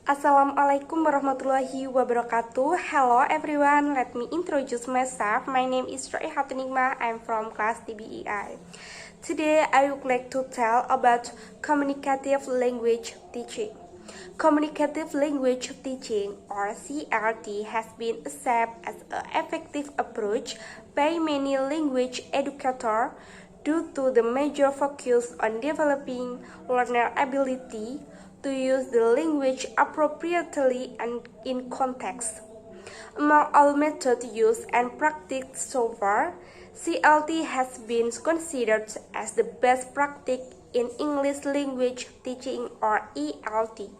Assalamualaikum warahmatullahi wabarakatuh. Hello everyone, let me introduce myself. My name is Raihatul Nikmah. I'm from class TBEI. Today I would like to tell about communicative language teaching. Communicative language teaching, or CLT, has been accepted as an effective approach by many language educators due to the major focus on developing learner ability to use the language appropriately and in context. Among all methods used and practiced so far, CLT has been considered as the best practice in English language teaching, or ELT,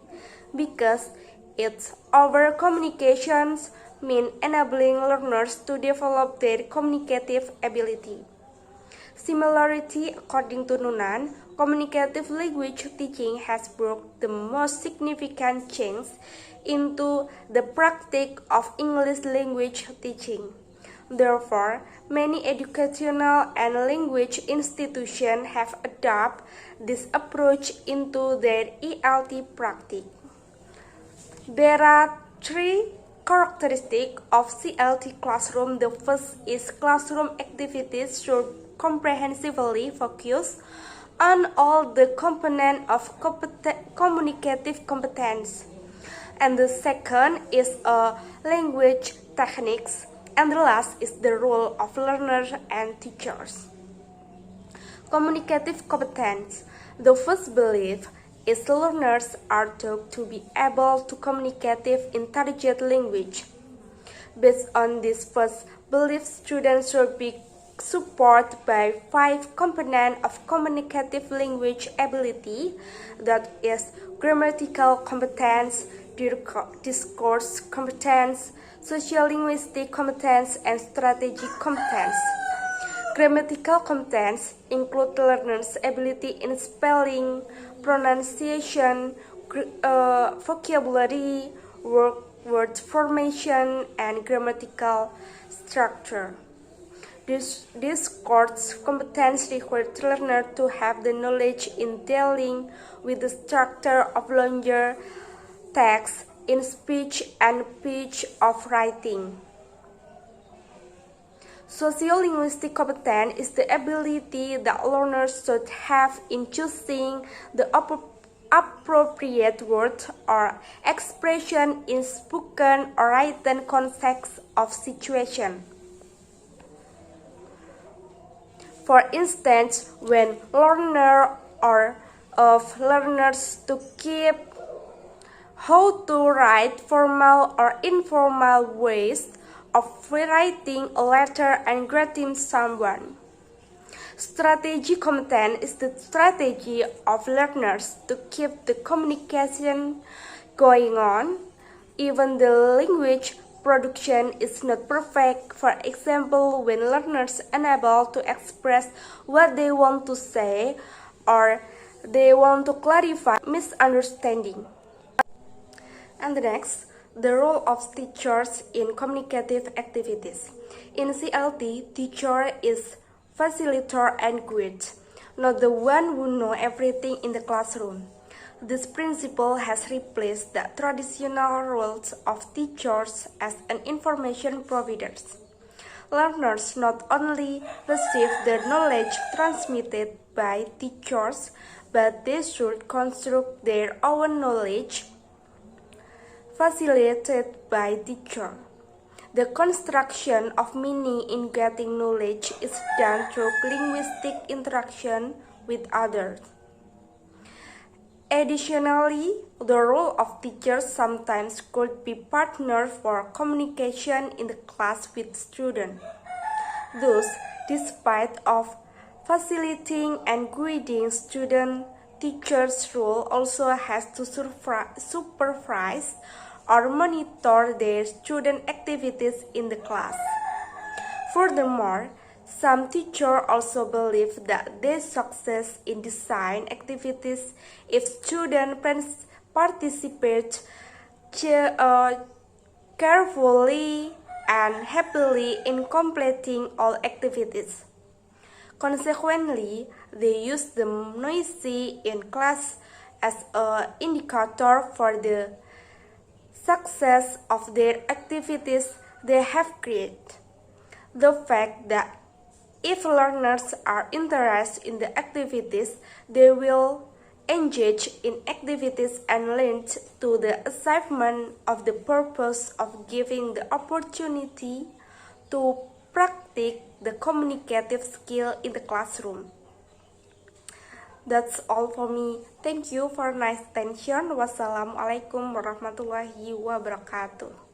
because its over communications mean enabling learners to develop their communicative ability. Similarity, according to Nunan, communicative language teaching has brought the most significant change into the practice of English language teaching. Therefore, many educational and language institutions have adopted this approach into their ELT practice. There are three characteristics of CLT classroom. The first is classroom activities should comprehensively focus on all the components of communicative competence. And the second is language techniques. And the last is the role of learners and teachers. Communicative competence. The first belief is learners are taught to be able to communicate intelligent language. Based on this first belief, students should be supported by 5 components of communicative language ability, that is grammatical competence, discourse competence, sociolinguistic competence, and strategic competence. Grammatical competence include learners' ability in spelling, pronunciation, vocabulary, word formation, and grammatical structure. This course competence requires learners to have the knowledge in dealing with the structure of longer text in speech and pitch of writing. Sociolinguistic competence is the ability that learners should have in choosing the appropriate word or expression in spoken or written context of situation. For instance, when learners to keep how to write formal or informal ways of writing a letter and greeting someone. Strategy competence is the strategy of learners to keep the communication going on, even the language production is not perfect. For example, when learners are unable to express what they want to say, or they want to clarify misunderstanding. And the next, the role of teachers in communicative activities. In CLT, teacher is facilitator and guide, not the one who knows everything in the classroom. This principle has replaced the traditional roles of teachers as an information providers. Learners not only receive the knowledge transmitted by teachers, but they should construct their own knowledge facilitated by teacher. The construction of meaning in getting knowledge is done through linguistic interaction with others. Additionally, the role of teachers sometimes could be partner for communication in the class with students. Thus, despite of facilitating and guiding students, teachers' role also has to supervise or monitor their student activities in the class. Furthermore, some teachers also believe that their success in design activities if students participate carefully and happily in completing all activities. Consequently, they use the noisy in class as an indicator for the success of their activities they have created. The fact that if learners are interested in the activities, they will engage in activities and learn to the achievement of the purpose of giving the opportunity to practice the communicative skill in the classroom. That's all for me. Thank you for nice attention. Wassalamualaikum warahmatullahi wabarakatuh.